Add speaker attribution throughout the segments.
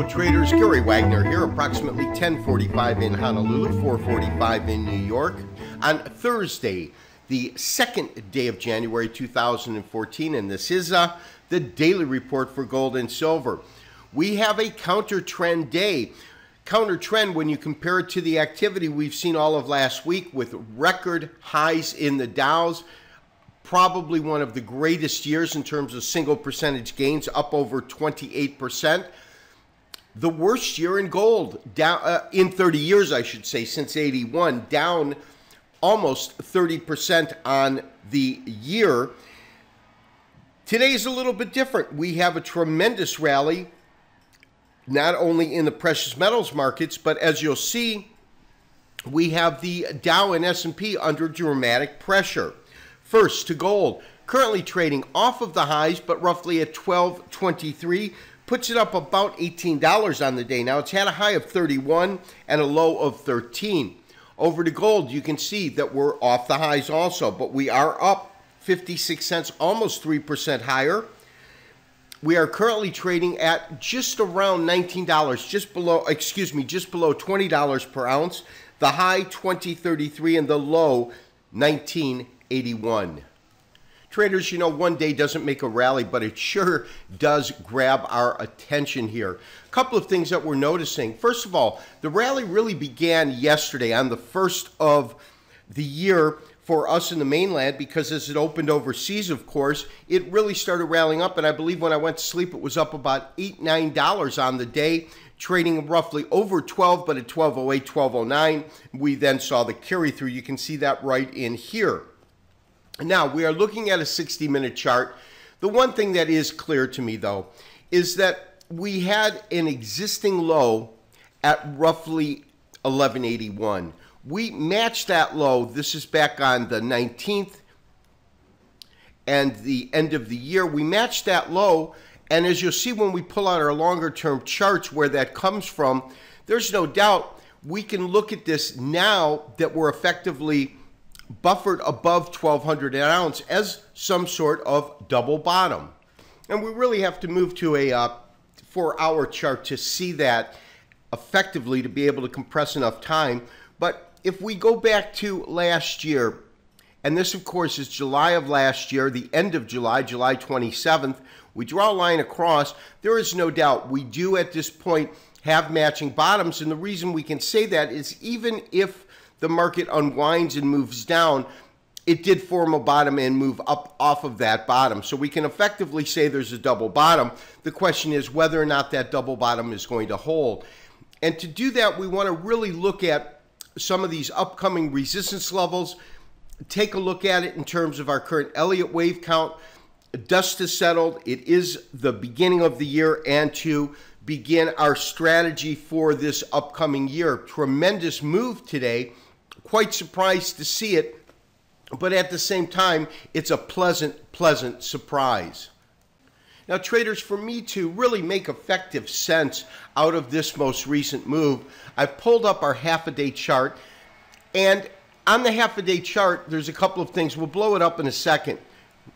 Speaker 1: Hello traders, Gary Wagner here, approximately 10:45 in Honolulu, 4:45 in New York, on Thursday, the second day of January 2014, and this is the daily report for gold and silver. We have a counter trend day. Counter trend when you compare it to the activity we've seen all of last week with record highs in the Dows. Probably one of the greatest years in terms of single percentage gains, up over 28%. The worst year in gold, down in 30 years, I should say, since 81, down almost 30% on the year. Today is a little bit different. We have a tremendous rally, not only in the precious metals markets, but as you'll see, we have the Dow and S&P under dramatic pressure. First, to gold, currently trading off of the highs, but roughly at $12.23, puts it up about $18 on the day. Now, it's had a high of 31 and a low of 13. Over to gold, you can see that we're off the highs also, but we are up 56 cents, almost 3% higher. We are currently trading at just around $19, just below $20 per ounce. The high, 20.33, and the low, 19.81. Traders, you know, one day doesn't make a rally, but it sure does grab our attention here. A couple of things that we're noticing. First of all, the rally really began yesterday on the first of the year for us in the mainland, because as it opened overseas, of course, it really started rallying up. And I believe when I went to sleep, it was up about $8, $9 on the day, trading roughly over 12, but at 12.08, 12.09, we then saw the carry through. You can see that right in here. Now, we are looking at a 60-minute chart. The one thing that is clear to me, though, is that we had an existing low at roughly 1181. We matched that low. This is back on the 19th and the end of the year. We matched that low, and as you'll see when we pull out our longer-term charts where that comes from, there's no doubt we can look at this now that we're effectively buffered above 1,200 an ounce as some sort of double bottom. And we really have to move to a 4-hour chart to see that effectively, to be able to compress enough time. But if we go back to last year, and this of course is July of last year, the end of July, July 27th, we draw a line across, there is no doubt we do at this point have matching bottoms. And the reason we can say that is even if the market unwinds and moves down, it did form a bottom and move up off of that bottom. So we can effectively say there's a double bottom. The question is whether or not that double bottom is going to hold. And to do that, we want to really look at some of these upcoming resistance levels, take a look at it in terms of our current Elliott wave count. Dust has settled. It is the beginning of the year, and to begin our strategy for this upcoming year. Tremendous move today. Quite surprised to see it, but at the same time, it's a pleasant surprise. Now, traders, for me to really make effective sense out of this most recent move, I pulled up our half-a-day chart, and on the half-a-day chart, there's a couple of things. We'll blow it up in a second.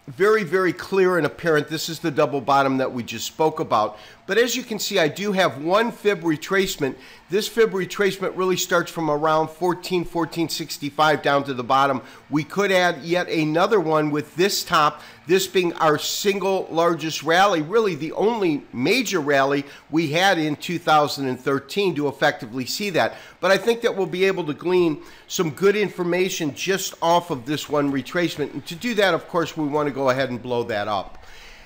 Speaker 1: Very, very clear and apparent. This is the double bottom that we just spoke about. But as you can see, I do have one fib retracement. This fib retracement really starts from around 1465 down to the bottom. We could add yet another one with this top, this being our single largest rally, really the only major rally we had in 2013 to effectively see that. But I think that we'll be able to glean some good information just off of this one retracement. And to do that, of course, we want to go ahead and blow that up.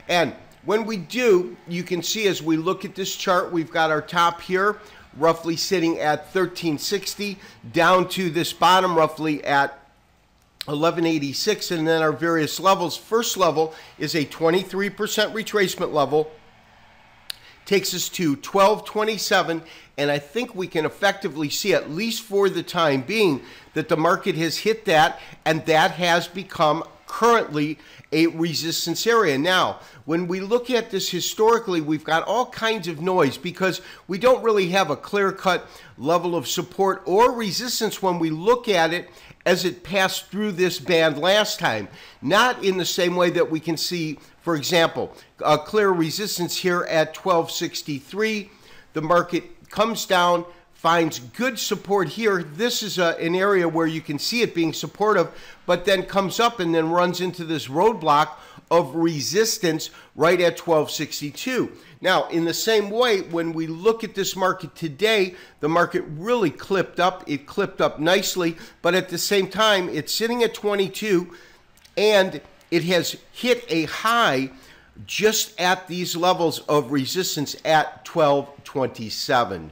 Speaker 1: And when we do, you can see as we look at this chart, we've got our top here roughly sitting at 1360, down to this bottom roughly at 1186, and then our various levels. First level is a 23% retracement level, takes us to 1227, and I think we can effectively see, at least for the time being, that the market has hit that, and that has become currently a resistance area. Now, when we look at this historically, we've got all kinds of noise because we don't really have a clear-cut level of support or resistance when we look at it as it passed through this band last time. Not in the same way that we can see, for example, a clear resistance here at 1263, the market comes down, finds good support here. This is an area where you can see it being supportive, but then comes up and then runs into this roadblock of resistance right at 1262. Now, in the same way, when we look at this market today, the market really clipped up. It clipped up nicely, but at the same time, it's sitting at 22, and it has hit a high just at these levels of resistance at 1227.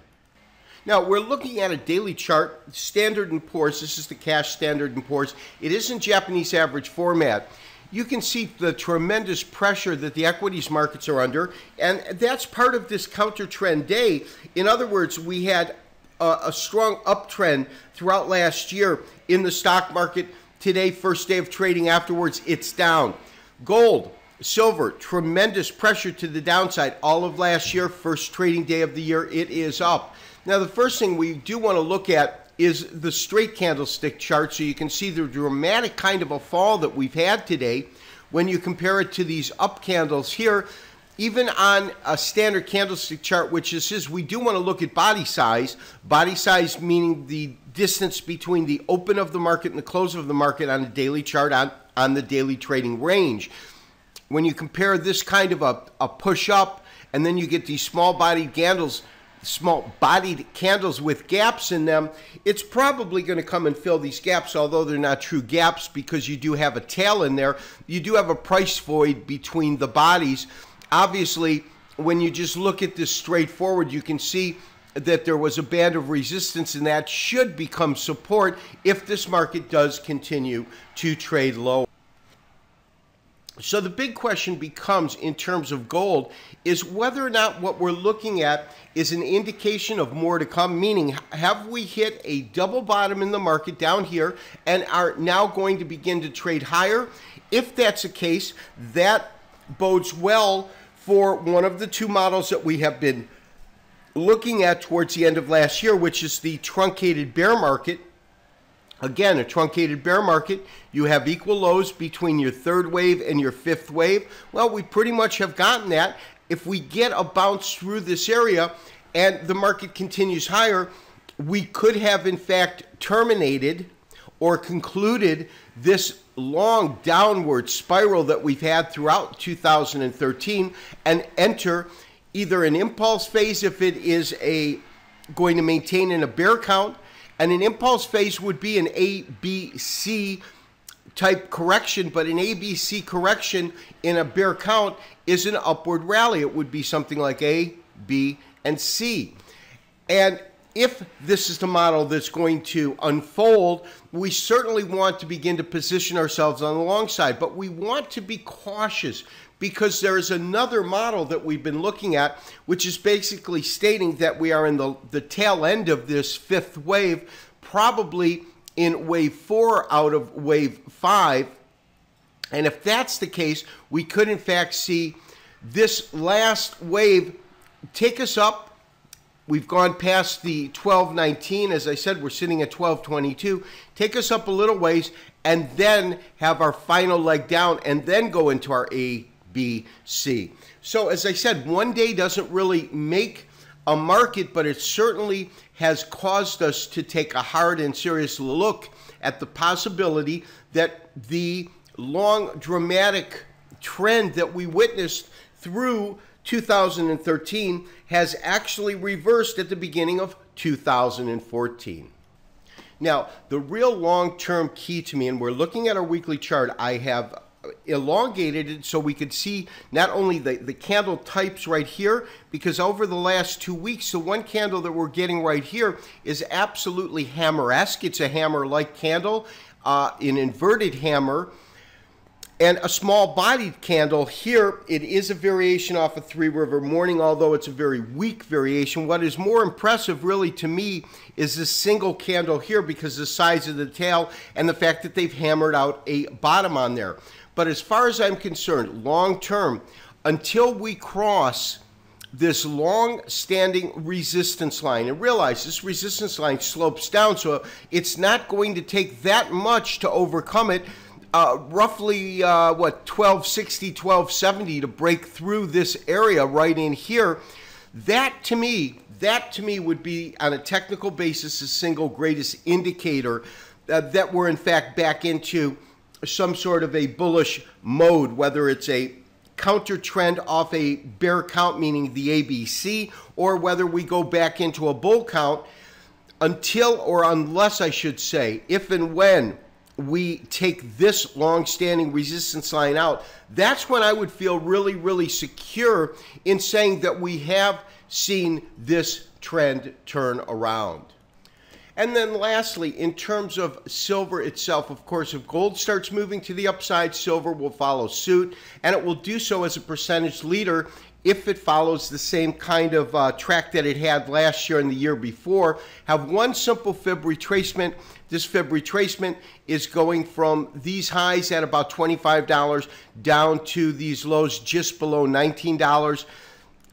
Speaker 1: Now, we're looking at a daily chart, Standard & Poor's. This is the cash Standard & Poor's. It is in Japanese average format. You can see the tremendous pressure that the equities markets are under, and that's part of this counter trend day. In other words, we had a strong uptrend throughout last year in the stock market. Today, first day of trading, afterwards, it's down. Gold, silver, tremendous pressure to the downside. All of last year, first trading day of the year, it is up. Now, the first thing we do want to look at is the straight candlestick chart, so you can see the dramatic kind of a fall that we've had today when you compare it to these up candles here. Even on a standard candlestick chart, which this is, we do want to look at body size. Body size meaning the distance between the open of the market and the close of the market on a daily chart on the daily trading range. When you compare this kind of a push up, and then you get these small-bodied candles with gaps in them, it's probably going to come and fill these gaps, although they're not true gaps because you do have a tail in there. You do have a price void between the bodies. Obviously, when you just look at this straightforward, you can see that there was a band of resistance, and that should become support if this market does continue to trade low. So the big question becomes, in terms of gold, is whether or not what we're looking at is an indication of more to come, meaning have we hit a double bottom in the market down here and are now going to begin to trade higher? If that's the case, that bodes well for one of the two models that we have been looking at towards the end of last year, which is the truncated bear market. Again, a truncated bear market, you have equal lows between your third wave and your fifth wave. Well, we pretty much have gotten that. If we get a bounce through this area and the market continues higher, we could have in fact terminated or concluded this long downward spiral that we've had throughout 2013 and enter either an impulse phase if it is going to maintain in a bear count. And an impulse phase would be an ABC type correction, but an ABC correction in a bear count is an upward rally. It would be something like A, B, and C. And if this is the model that's going to unfold, we certainly want to begin to position ourselves on the long side, but we want to be cautious because there is another model that we've been looking at, which is basically stating that we are in the tail end of this fifth wave, probably in wave 4 out of wave 5. And if that's the case, we could in fact see this last wave take us up. We've gone past the 1219. As I said, we're sitting at 1222. Take us up a little ways and then have our final leg down and then go into our A, B, C. So as I said, one day doesn't really make a market, but it certainly has caused us to take a hard and serious look at the possibility that the long dramatic trend that we witnessed through 2013 has actually reversed at the beginning of 2014. Now, the real long-term key to me, and we're looking at our weekly chart, I have elongated it so we could see not only the candle types right here, because over the last 2 weeks, the one candle that we're getting right here is absolutely hammer-esque. It's a hammer-like candle, an inverted hammer, and a small-bodied candle here. It is a variation off a three-river morning, although it's a very weak variation. What is more impressive, really, to me, is this single candle here because of the size of the tail and the fact that they've hammered out a bottom on there. But as far as I'm concerned, long-term, until we cross this long-standing resistance line, and realize this resistance line slopes down, so it's not going to take that much to overcome it, roughly, 1260, 1270 to break through this area right in here, That to me would be, on a technical basis, the single greatest indicator that we're in fact back into some sort of a bullish mode, whether it's a counter trend off a bear count, meaning the ABC, or whether we go back into a bull count until, or unless I should say, if and when we take this long-standing resistance line out, that's when I would feel really, really secure in saying that we have seen this trend turn around. And then lastly, in terms of silver itself, of course, if gold starts moving to the upside, silver will follow suit, and it will do so as a percentage leader if it follows the same kind of track that it had last year and the year before. Have one simple fib retracement. This fib retracement is going from these highs at about $25 down to these lows just below $19.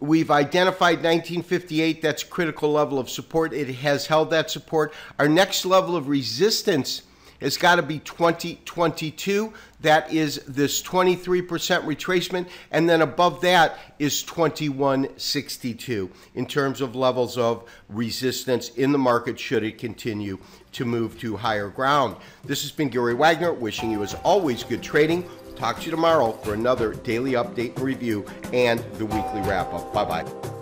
Speaker 1: We've identified 1958, that's a critical level of support. It has held that support. Our next level of resistance has got to be 2022. That is this 23% retracement. And then above that is 2162 in terms of levels of resistance in the market should it continue to move to higher ground. This has been Gary Wagner, wishing you, as always, good trading. Talk to you tomorrow for another daily update and review and the weekly wrap-up. Bye-bye.